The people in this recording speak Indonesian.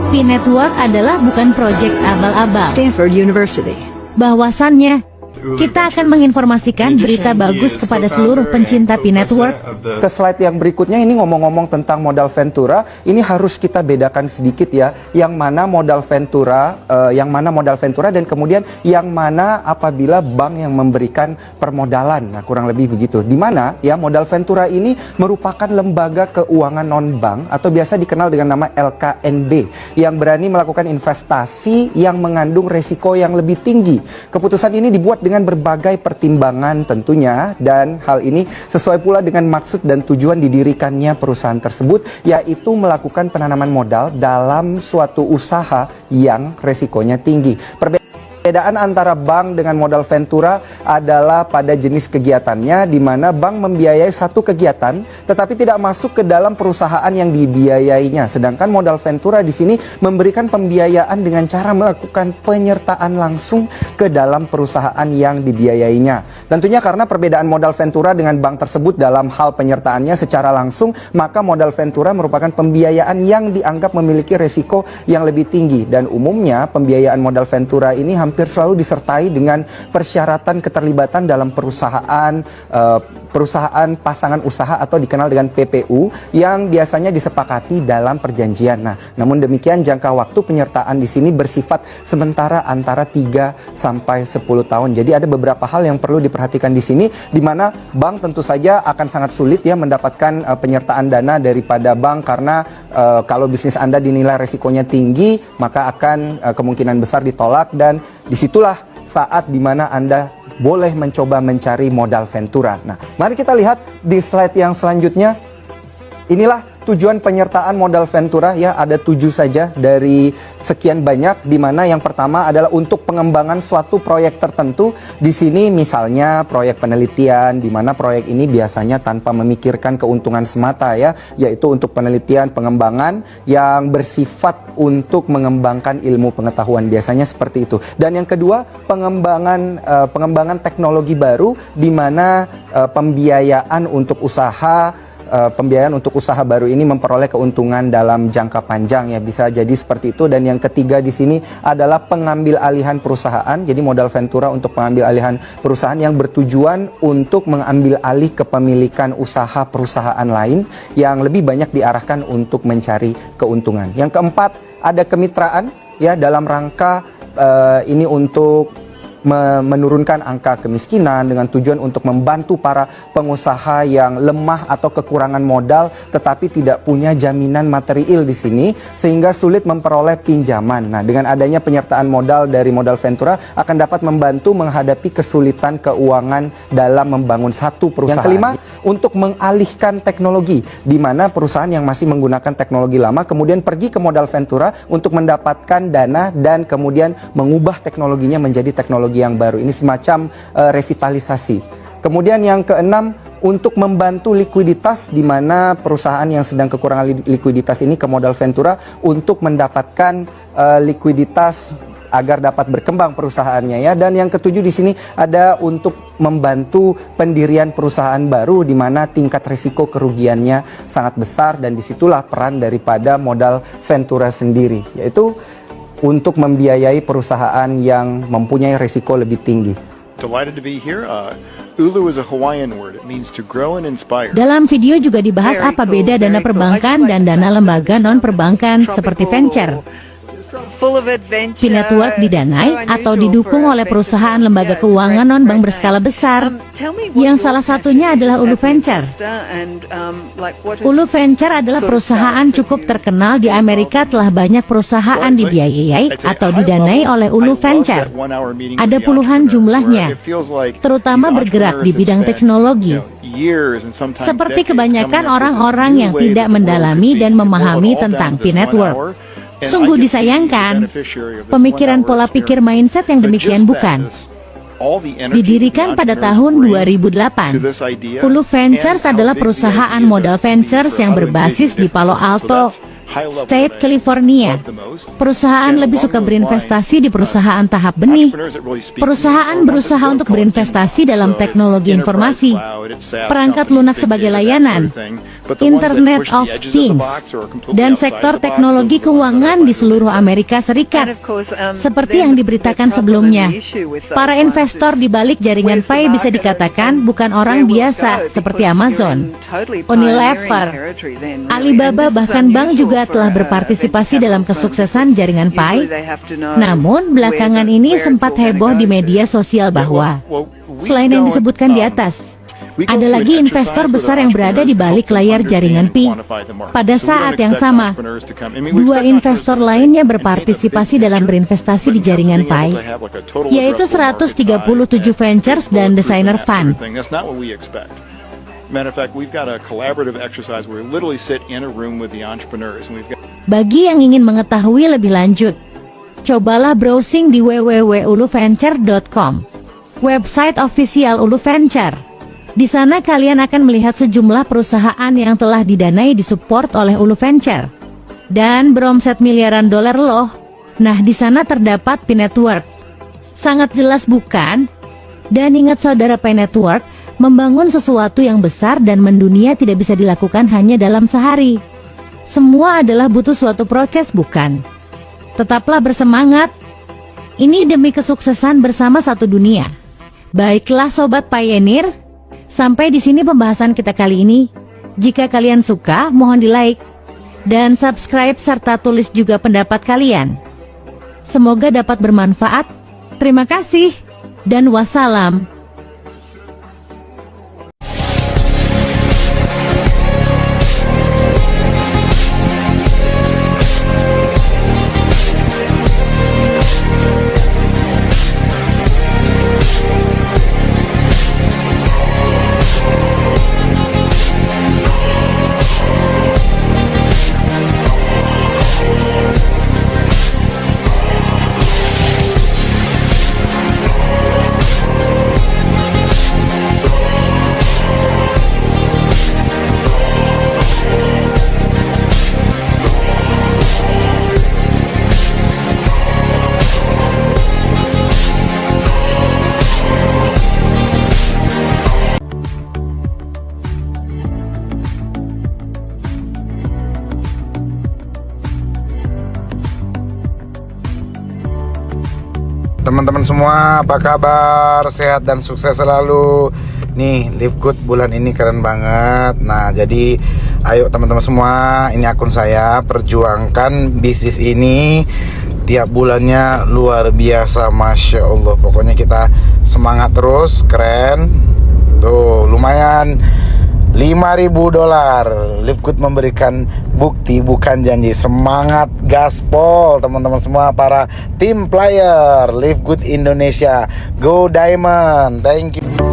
P-Network adalah bukan proyek abal-abal. Stanford University. Bahwasannya, kita akan menginformasikan berita bagus kepada seluruh pencinta P-Network. Ke slide yang berikutnya ini ngomong-ngomong tentang modal Ventura, ini harus kita bedakan sedikit ya, yang mana modal Ventura, dan kemudian yang mana apabila bank yang memberikan permodalan. Nah, kurang lebih begitu. Di mana ya modal Ventura ini merupakan lembaga keuangan non-bank atau biasa dikenal dengan nama LKNB yang berani melakukan investasi yang mengandung resiko yang lebih tinggi. Keputusan ini dibuat dengan berbagai pertimbangan tentunya, dan hal ini sesuai pula dengan maksud dan tujuan didirikannya perusahaan tersebut, yaitu melakukan penanaman modal dalam suatu usaha yang resikonya tinggi. Perbedaan antara bank dengan modal Ventura adalah pada jenis kegiatannya, di mana bank membiayai satu kegiatan tetapi tidak masuk ke dalam perusahaan yang dibiayainya. Sedangkan modal Ventura di sini memberikan pembiayaan dengan cara melakukan penyertaan langsung ke dalam perusahaan yang dibiayainya. Tentunya karena perbedaan modal Ventura dengan bank tersebut dalam hal penyertaannya secara langsung, maka modal Ventura merupakan pembiayaan yang dianggap memiliki resiko yang lebih tinggi, dan umumnya pembiayaan modal Ventura ini hampir selalu disertai dengan persyaratan keterlibatan dalam perusahaan pasangan usaha atau dikenal dengan PPU yang biasanya disepakati dalam perjanjian. Nah, namun demikian jangka waktu penyertaan di sini bersifat sementara antara 3 sampai 10 tahun. Jadi ada beberapa hal yang perlu diperhatikan di sini, di mana bank tentu saja akan sangat sulit ya mendapatkan penyertaan dana daripada bank, karena kalau bisnis Anda dinilai resikonya tinggi, maka akan kemungkinan besar ditolak, dan disitulah saat dimana Anda boleh mencoba mencari modal Ventura. Nah, mari kita lihat di slide yang selanjutnya. Inilah tujuan penyertaan modal Ventura ya, ada 7 saja dari sekian banyak, di mana yang pertama adalah untuk pengembangan suatu proyek tertentu. Di sini misalnya proyek penelitian, di mana proyek ini biasanya tanpa memikirkan keuntungan semata ya, yaitu untuk penelitian pengembangan yang bersifat untuk mengembangkan ilmu pengetahuan, biasanya seperti itu. Dan yang kedua, pengembangan teknologi baru, di mana pembiayaan untuk usaha baru ini memperoleh keuntungan dalam jangka panjang ya, bisa jadi seperti itu. Dan yang ketiga di sini adalah pengambil alihan perusahaan. Jadi modal Ventura untuk pengambil alihan perusahaan yang bertujuan untuk mengambil alih kepemilikan usaha perusahaan lain yang lebih banyak diarahkan untuk mencari keuntungan. Yang keempat, ada kemitraan ya, dalam rangka ini untuk menurunkan angka kemiskinan dengan tujuan untuk membantu para pengusaha yang lemah atau kekurangan modal tetapi tidak punya jaminan material di sini sehingga sulit memperoleh pinjaman. Nah, dengan adanya penyertaan modal dari modal Ventura akan dapat membantu menghadapi kesulitan keuangan dalam membangun satu perusahaan. Yang kelima, untuk mengalihkan teknologi, di mana perusahaan yang masih menggunakan teknologi lama kemudian pergi ke modal Ventura untuk mendapatkan dana dan kemudian mengubah teknologinya menjadi teknologi yang baru. Ini semacam revitalisasi. Kemudian yang keenam, untuk membantu likuiditas, di mana perusahaan yang sedang kekurangan likuiditas ini ke modal Ventura untuk mendapatkan likuiditas agar dapat berkembang perusahaannya ya. Dan yang ketujuh di sini ada untuk membantu pendirian perusahaan baru, di mana tingkat risiko kerugiannya sangat besar, dan disitulah peran daripada modal Ventura sendiri, yaitu untuk membiayai perusahaan yang mempunyai risiko lebih tinggi. Delighted to be here. Ulu is a Hawaiian word. It means to grow and inspire. Dalam video juga dibahas apa beda dana perbankan dan dana lembaga non-perbankan seperti venture. P-Network didanai atau didukung oleh perusahaan lembaga keuangan non-bank berskala besar, yang salah satunya adalah Ulu Venture. Ulu Venture adalah perusahaan cukup terkenal di Amerika, telah banyak perusahaan dibiayai atau didanai oleh Ulu Venture. Ada puluhan jumlahnya, terutama bergerak di bidang teknologi. Seperti kebanyakan orang-orang yang tidak mendalami dan memahami tentang P-Network. Sungguh disayangkan, pemikiran pola pikir mindset yang demikian bukan. Didirikan pada tahun 2008, Ulu Ventures adalah perusahaan modal ventures yang berbasis di Palo Alto, State California. Perusahaan lebih suka berinvestasi di perusahaan tahap benih. Perusahaan berusaha untuk berinvestasi dalam teknologi informasi, perangkat lunak sebagai layanan, But the ones that Internet push the of edges Things, box or are completely dan outside sektor the box teknologi are the ones that keuangan are di seluruh Amerika Serikat. Seperti yang diberitakan sebelumnya, para investor di balik jaringan Pi bisa dikatakan bukan orang biasa seperti Amazon, Unilever, Alibaba, bahkan bank juga telah berpartisipasi dalam kesuksesan jaringan Pi. Namun, belakangan ini sempat heboh di media sosial bahwa, selain yang disebutkan di atas, ada lagi investor besar yang berada di balik layar jaringan Pi. Pada saat yang sama, dua investor lainnya berpartisipasi dalam berinvestasi di jaringan Pi, yaitu 137 Ventures dan Designer Fund. Bagi yang ingin mengetahui lebih lanjut, cobalah browsing di www.uluventure.com, website official Ulu Venture. Di sana kalian akan melihat sejumlah perusahaan yang telah didanai disupport oleh Ulu Venture dan beromset miliaran dolar loh. Nah, di sana terdapat Pi Network. Sangat jelas bukan? Dan ingat saudara, Pi Network membangun sesuatu yang besar dan mendunia tidak bisa dilakukan hanya dalam sehari. Semua adalah butuh suatu proses, bukan? Tetaplah bersemangat. Ini demi kesuksesan bersama satu dunia. Baiklah Sobat Pioneer, sampai di sini pembahasan kita kali ini. Jika kalian suka, mohon di-like dan subscribe serta tulis juga pendapat kalian. Semoga dapat bermanfaat. Terima kasih dan wassalam. Teman-teman semua, apa kabar? Sehat dan sukses selalu. Nih, Live Good bulan ini keren banget. Nah, jadi ayo teman-teman semua, ini akun saya, perjuangkan bisnis ini. Tiap bulannya luar biasa, Masya Allah. Pokoknya kita semangat terus, keren. Tuh, lumayan $5.000. Live Good memberikan bukti bukan janji. Semangat gaspol teman-teman semua, para tim player Live Good Indonesia. Go Diamond. Thank you.